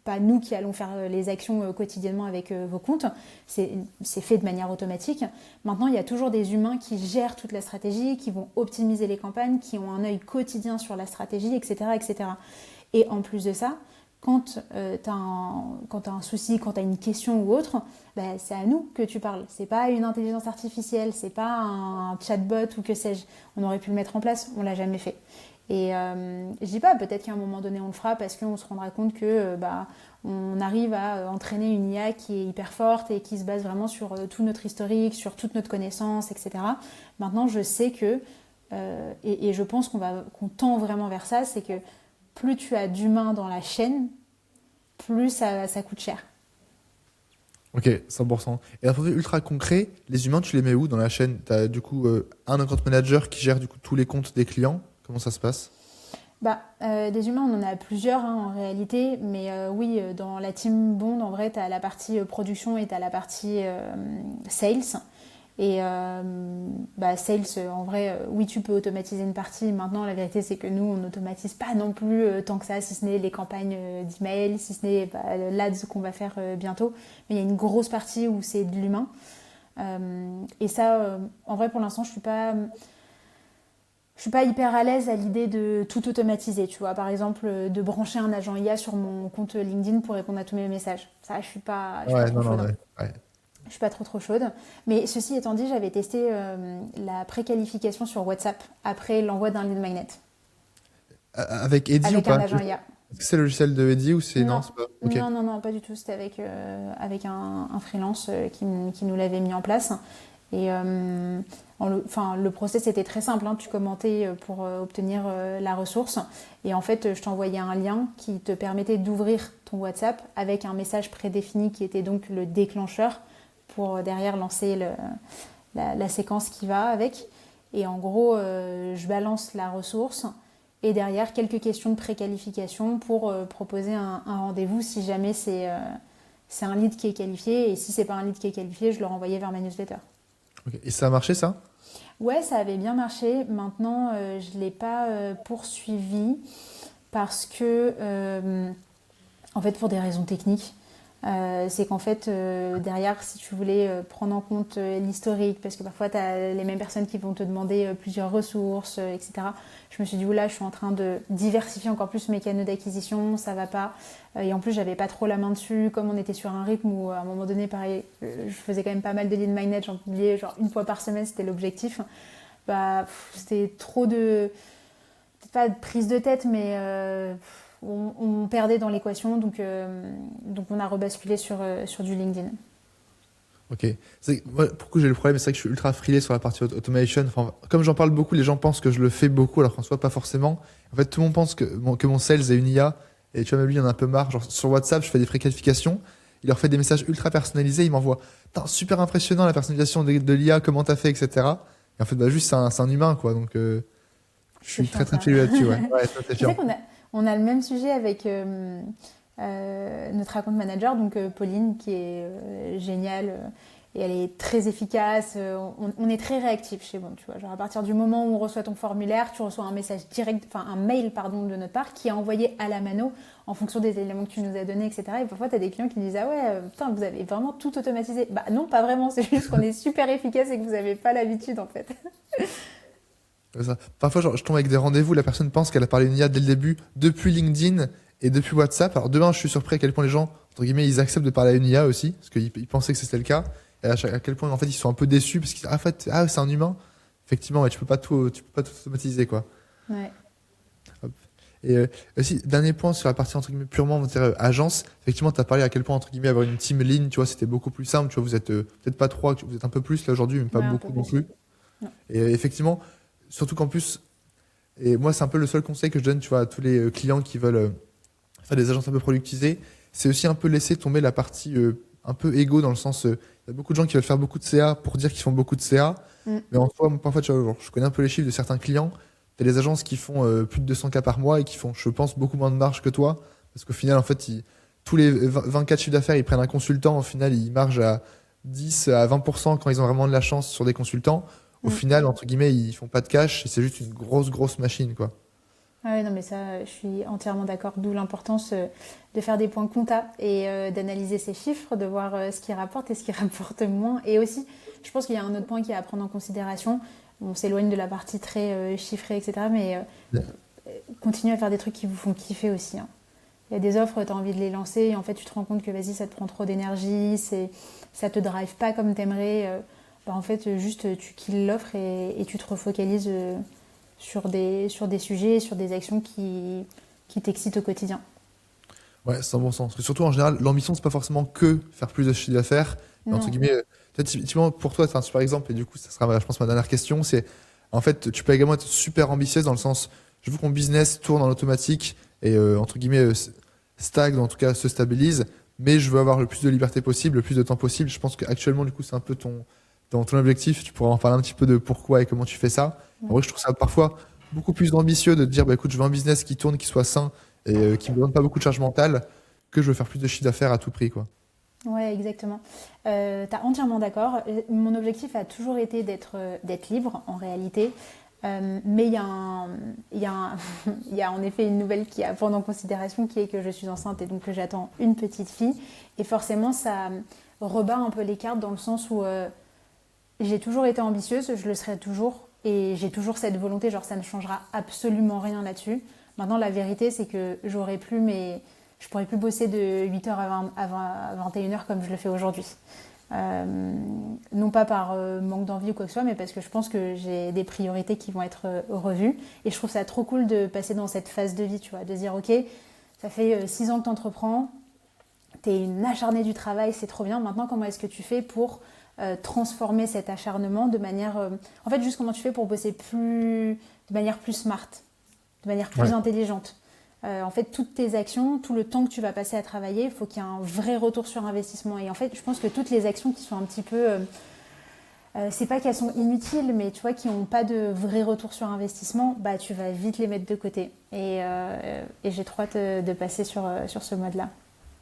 pas nous qui allons faire les actions quotidiennement avec vos comptes. C'est fait de manière automatique. Maintenant, il y a toujours des humains qui gèrent toute la stratégie, qui vont optimiser les campagnes, qui ont un œil quotidien sur la stratégie, etc., etc. Et en plus de ça, quand tu as un souci, quand tu as une question ou autre, c'est à nous que tu parles. C'est pas une intelligence artificielle, c'est pas un chatbot ou que sais-je. On aurait pu le mettre en place, on l'a jamais fait. Et je dis pas, peut-être qu'à un moment donné on le fera parce qu'on se rendra compte que on arrive à entraîner une IA qui est hyper forte et qui se base vraiment sur tout notre historique, sur toute notre connaissance, etc. Maintenant, je sais que, et je pense qu'on tend vraiment vers ça, c'est que plus tu as d'humains dans la chaîne, plus ça coûte cher. Ok, 100%. Et d'un point de vue ultra concret, les humains, tu les mets où dans la chaîne? Tu as du coup un account manager qui gère du coup tous les comptes des clients. Comment ça se passe? Des humains, on en a plusieurs en réalité, mais oui, dans la team Bond, en vrai, tu as la partie production et tu as la partie sales. Et sales, en vrai, oui, tu peux automatiser une partie. Maintenant, la vérité, c'est que nous, on n'automatise pas non plus tant que ça, si ce n'est les campagnes d'email, si ce n'est l'ADS qu'on va faire bientôt. Mais il y a une grosse partie où c'est de l'humain. Et ça, en vrai, pour l'instant, je suis pas hyper à l'aise à l'idée de tout automatiser, tu vois. Par exemple, de brancher un agent IA sur mon compte LinkedIn pour répondre à tous mes messages. Ça, je suis pas trop chaude. Ouais. Je suis pas trop chaude. Mais ceci étant dit, j'avais testé la préqualification sur WhatsApp après l'envoi d'un lead magnet. Avec Eddie ou Avec pas? un agent IA. Est-ce que c'est le logiciel de Eddie ou c'est... Non, c'est pas... Okay. non, pas du tout. C'était avec un freelance qui nous l'avait mis en place. Et le process était très simple, hein. Tu commentais pour obtenir la ressource et en fait je t'envoyais un lien qui te permettait d'ouvrir ton WhatsApp avec un message prédéfini qui était donc le déclencheur pour derrière lancer la séquence qui va avec. Et en gros je balance la ressource et derrière quelques questions de préqualification pour proposer un rendez-vous si jamais c'est un lead qui est qualifié, et si c'est pas un lead qui est qualifié, je le renvoyais vers ma newsletter. Okay. Et ça a marché, ça? Ouais, ça avait bien marché. Maintenant, je ne l'ai pas poursuivi parce que, en fait, pour des raisons techniques, c'est qu'en fait, derrière, si tu voulais prendre en compte l'historique, parce que parfois, tu as les mêmes personnes qui vont te demander plusieurs ressources, etc. Je me suis dit, oula, je suis en train de diversifier encore plus mes canaux d'acquisition, ça va pas. Et en plus, j'avais pas trop la main dessus, comme on était sur un rythme où, à un moment donné, pareil, je faisais quand même pas mal de lead magnet, j'en publiais genre une fois par semaine, c'était l'objectif. C'était trop de... Peut-être pas de prise de tête, mais... on perdait dans l'équation, donc on a rebasculé sur du LinkedIn. Ok. Pourquoi j'ai le problème, c'est vrai que je suis ultra frilé sur la partie automation. Enfin, comme j'en parle beaucoup, les gens pensent que je le fais beaucoup, alors qu'en soi, pas forcément. En fait, tout le monde pense que mon sales est une IA, et tu vois, même lui, il en a un peu marre. Genre, sur WhatsApp, je fais des préqualifications, il leur fait des messages ultra personnalisés, il m'envoie super impressionnant la personnalisation de l'IA, comment t'as fait, etc. Et en fait, juste, c'est un humain, quoi. Donc, je suis très frilé là-dessus. Ouais, ça, c'est chiant. On a le même sujet avec notre account manager, donc Pauline, qui est géniale et elle est très efficace. On est très réactif chez Bond, tu vois. Genre à partir du moment où on reçoit ton formulaire, tu reçois un message direct, enfin un mail de notre part qui est envoyé à la mano en fonction des éléments que tu nous as donnés, etc. Et parfois, tu as des clients qui disent ah ouais, putain, vous avez vraiment tout automatisé. Bah non, pas vraiment. C'est juste qu'on est super efficace et que vous n'avez pas l'habitude en fait. Ça. Parfois, genre, je tombe avec des rendez-vous, la personne pense qu'elle a parlé une IA dès le début, depuis LinkedIn et depuis WhatsApp. Alors, demain, je suis surpris à quel point les gens, entre guillemets, ils acceptent de parler à une IA aussi, parce qu'ils pensaient que c'était le cas. Et à quel point, en fait, ils sont un peu déçus, parce qu'ils disent, c'est un humain. Effectivement, ouais, tu peux pas tout automatiser, quoi. Ouais. Et aussi, dernier point sur la partie entre guillemets purement on va dire, agence. Effectivement, tu as parlé à quel point entre guillemets avoir une team lean, tu vois, c'était beaucoup plus simple. Tu vois, vous êtes peut-être pas trois, vous êtes un peu plus là aujourd'hui, mais pas Ouais, un peu beaucoup non plus. plus. Non. Et effectivement, surtout qu'en plus, et moi c'est un peu le seul conseil que je donne, tu vois, à tous les clients qui veulent faire des agences un peu productisées, c'est aussi un peu laisser tomber la partie un peu égo dans le sens, il y a beaucoup de gens qui veulent faire beaucoup de CA pour dire qu'ils font beaucoup de CA, Mm. mais en soi, parfois, tu vois, genre, je connais un peu les chiffres de certains clients. Tu as des agences qui font plus de 200 cas par mois et qui font, je pense, beaucoup moins de marge que toi, parce qu'au final, en fait, tous les 24 chiffres d'affaires, ils prennent un consultant, au final, ils margent à 10 à 20% quand ils ont vraiment de la chance sur des consultants. Au Mm. final, entre guillemets, ils font pas de cash, et c'est juste une grosse, grosse machine, quoi. Ah ouais, non, mais ça, je suis entièrement d'accord. D'où l'importance de faire des points compta et d'analyser ces chiffres, de voir ce qui rapporte et ce qui rapporte moins. Et aussi, je pense qu'il y a un autre point qui est à prendre en considération. On s'éloigne de la partie très chiffrée, etc. Mais continuez à faire des trucs qui vous font kiffer aussi, hein. Il y a des offres, tu as envie de les lancer et en fait, tu te rends compte que vas-y, ça te prend trop d'énergie, ça te drive pas comme t'aimerais. Bah, en fait, juste, tu kills l'offre et tu te refocalises sur des sujets, sur des actions qui t'excitent au quotidien. Ouais, c'est un bon sens. Parce que surtout, en général, l'ambition, c'est pas forcément que faire plus de chiffre d'affaires. Mais entre Non. guillemets, peut-être typiquement pour toi, c'est un super exemple. Et du coup, ça sera, je pense, ma dernière question. C'est, en fait, tu peux également être super ambitieuse dans le sens, je veux que mon business tourne en automatique et, entre guillemets, stagne, en tout cas, se stabilise. Mais je veux avoir le plus de liberté possible, le plus de temps possible. Je pense qu'actuellement, du coup, c'est un peu ton objectif. Tu pourras en parler un petit peu de pourquoi et comment tu fais ça. En Ouais. vrai, je trouve ça parfois beaucoup plus ambitieux de te dire, bah, écoute, je veux un business qui tourne, qui soit sain et qui me donne pas beaucoup de charge mentale que je veux faire plus de chiffre d'affaires à tout prix, quoi. Ouais, exactement. T'as entièrement d'accord. Mon objectif a toujours été d'être libre en réalité. Mais il y a en effet une nouvelle qui est à prendre en considération qui est que je suis enceinte et donc que j'attends une petite fille. Et forcément, ça rebat un peu les cartes dans le sens où j'ai toujours été ambitieuse, je le serai toujours et j'ai toujours cette volonté, genre ça ne changera absolument rien là-dessus. Maintenant, la vérité, c'est que je pourrais plus bosser de 8h à 21h comme je le fais aujourd'hui. Non pas par manque d'envie ou quoi que ce soit, mais parce que je pense que j'ai des priorités qui vont être revues. Et je trouve ça trop cool de passer dans cette phase de vie, tu vois, de dire ok, ça fait 6 ans que tu entreprends, t'es une acharnée du travail, c'est trop bien. Maintenant, comment est-ce que tu fais pour transformer cet acharnement de manière... en fait, juste comment tu fais pour bosser de manière plus smart, de manière plus Ouais. intelligente. En fait, toutes tes actions, tout le temps que tu vas passer à travailler, il faut qu'il y ait un vrai retour sur investissement. Et en fait, je pense que toutes les actions qui sont un petit peu... c'est pas qu'elles sont inutiles, mais tu vois, qui n'ont pas de vrai retour sur investissement, bah tu vas vite les mettre de côté. Et j'ai trop hâte de passer sur ce mode-là.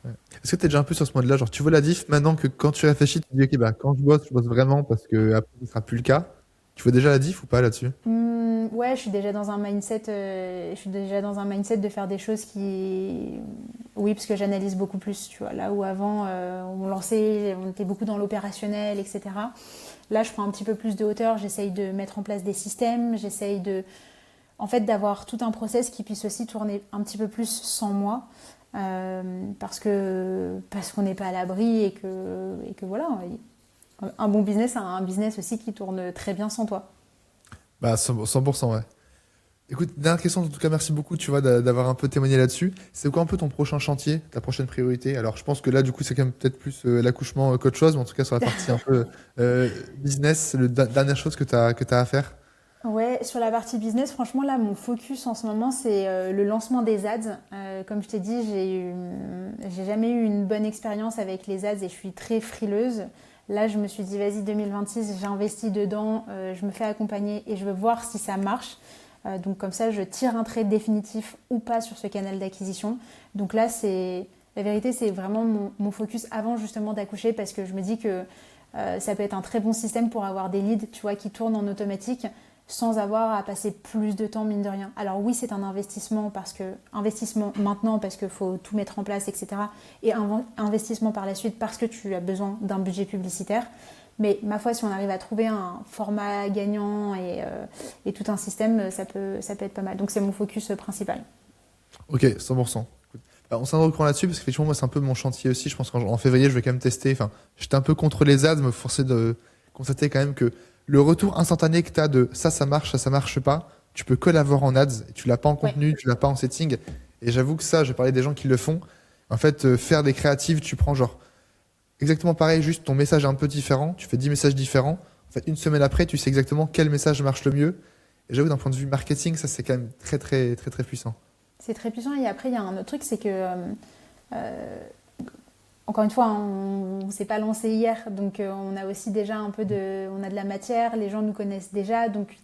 Ouais. Est-ce que tu es déjà un peu sur ce mode-là? Genre, tu vois la diff maintenant que quand tu réfléchis, tu te dis, ok, bah, quand je bosse vraiment parce que après, ce sera plus le cas. Tu vois déjà la diff ou pas là-dessus? Ouais, je suis déjà dans un mindset de faire des choses qui, oui, parce que j'analyse beaucoup plus, tu vois. Là où avant, on était beaucoup dans l'opérationnel, etc. Là, je prends un petit peu plus de hauteur, j'essaye de mettre en place des systèmes, en fait, d'avoir tout un process qui puisse aussi tourner un petit peu plus sans moi, parce qu'on n'est pas à l'abri et que voilà, un bon business, c'est un business aussi qui tourne très bien sans toi. Bah, 100%, ouais. Écoute, dernière question, en tout cas, merci beaucoup, tu vois, d'avoir un peu témoigné là-dessus. C'est quoi un peu ton prochain chantier, ta prochaine priorité? Alors, je pense que là, du coup, c'est quand même peut-être plus l'accouchement qu'autre chose, mais en tout cas, sur la partie un peu business, c'est la dernière chose que t'as à faire. Ouais, sur la partie business, franchement, là, mon focus en ce moment, c'est le lancement des ads. Comme je t'ai dit, j'ai jamais eu une bonne expérience avec les ads et je suis très frileuse. Là, je me suis dit, vas-y, 2026, j'investis dedans, je me fais accompagner et je veux voir si ça marche. Donc comme ça, je tire un trait définitif ou pas sur ce canal d'acquisition. Donc là, la vérité, c'est vraiment mon focus avant justement d'accoucher parce que je me dis que ça peut être un très bon système pour avoir des leads, tu vois, qui tournent en automatique sans avoir à passer plus de temps, mine de rien. Alors oui, c'est un investissement maintenant parce qu'il faut tout mettre en place, etc. Et investissement par la suite parce que tu as besoin d'un budget publicitaire. Mais ma foi, si on arrive à trouver un format gagnant et tout un système, ça peut être pas mal. Donc c'est mon focus principal. Ok, 100%. Écoute, bah, on s'en reprend là-dessus parce qu'effectivement, moi, c'est un peu mon chantier aussi. Je pense qu'en février, je vais quand même tester. Enfin, j'étais un peu contre les ads, me forcer de constater quand même que le retour instantané que tu as de ça marche pas, tu peux que l'avoir en ads. Tu l'as pas en Ouais. contenu, tu l'as pas en setting. Et j'avoue que ça, j'ai parlé des gens qui le font. En fait, faire des créatives, tu prends genre exactement pareil, juste ton message est un peu différent. Tu fais 10 messages différents. En fait, une semaine après, tu sais exactement quel message marche le mieux. Et j'avoue, d'un point de vue marketing, ça, c'est quand même très, très, très, très puissant. C'est très puissant. Et après, il y a un autre truc, c'est que, encore une fois, on ne s'est pas lancé hier. Donc, on a aussi déjà on a de la matière. Les gens nous connaissent déjà. Donc,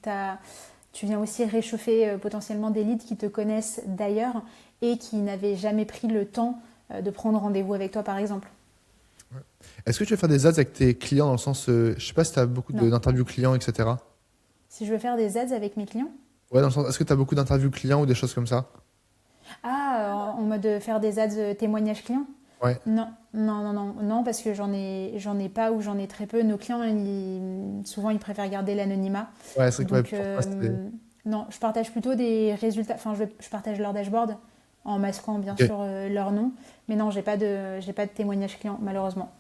tu viens aussi réchauffer potentiellement des leads qui te connaissent d'ailleurs et qui n'avaient jamais pris le temps de prendre rendez-vous avec toi, par exemple. Est-ce que tu veux faire des ads avec tes clients dans le sens, je sais pas si tu as beaucoup Non. d'interviews clients, etc. Si je veux faire des ads avec mes clients, Ouais, dans le sens, est-ce que tu as beaucoup d'interviews clients ou des choses comme ça? en mode faire des ads témoignages clients. Ouais, Non, non, non, non, non, parce que j'en ai pas ou j'en ai très peu. Nos clients, souvent, ils préfèrent garder l'anonymat. ouais, c'est vrai que ouais, Donc, pour toi, c'était. non, je partage plutôt des résultats. Enfin, je partage leur dashboard en masquant bien Ok, sûr leur nom. Mais non, j'ai pas de témoignage client, malheureusement.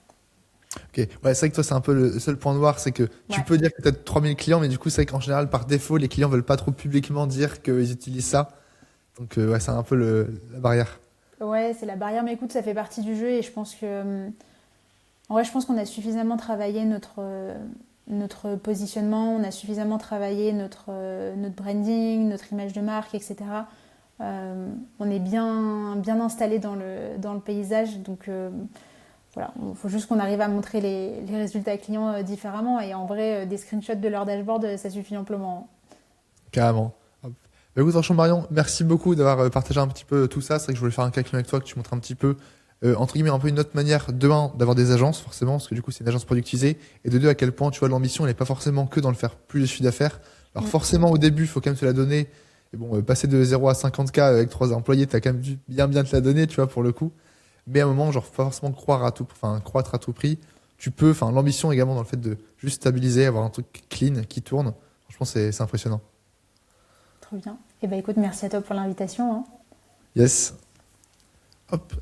ok. Ouais, c'est vrai que toi, c'est un peu le seul point noir, c'est que tu Ouais, peux dire que tu as 3000 clients, mais du coup, c'est vrai qu'en général, par défaut, les clients veulent pas trop publiquement dire qu'ils utilisent ça. Donc, ouais, c'est un peu la barrière. ouais, c'est la barrière. Mais écoute, ça fait partie du jeu et je pense que, en vrai, je pense qu'on a suffisamment travaillé notre positionnement, on a suffisamment travaillé notre branding, notre image de marque, etc. On est bien installé dans le paysage, donc voilà, il faut juste qu'on arrive à montrer les résultats clients différemment. Et en vrai, des screenshots de leur dashboard, ça suffit amplement. Carrément. Hop. Bah, écoute, franchement, Marion, merci beaucoup d'avoir partagé un petit peu tout ça. C'est vrai que je voulais faire un calcul avec toi, que tu montres un petit peu, entre guillemets, un peu une autre manière, de un, d'avoir des agences, forcément, parce que du coup, c'est une agence productisée, et de deux, à quel point, tu vois, l'ambition, elle n'est pas forcément que dans le faire plus de chiffre d'affaires. Alors, Mm. forcément, au début, il faut quand même se la donner. Et bon, passer de 0 à 50K avec 3 employés, tu as quand même dû bien te la donner, tu vois, pour le coup. Mais à un moment, genre, faut pas forcément croître à tout prix. Tu peux, enfin, l'ambition également dans le fait de juste stabiliser, avoir un truc clean qui tourne. Franchement, c'est impressionnant. Trop bien. Et bah écoute, merci à toi pour l'invitation, hein. Yes. Hop.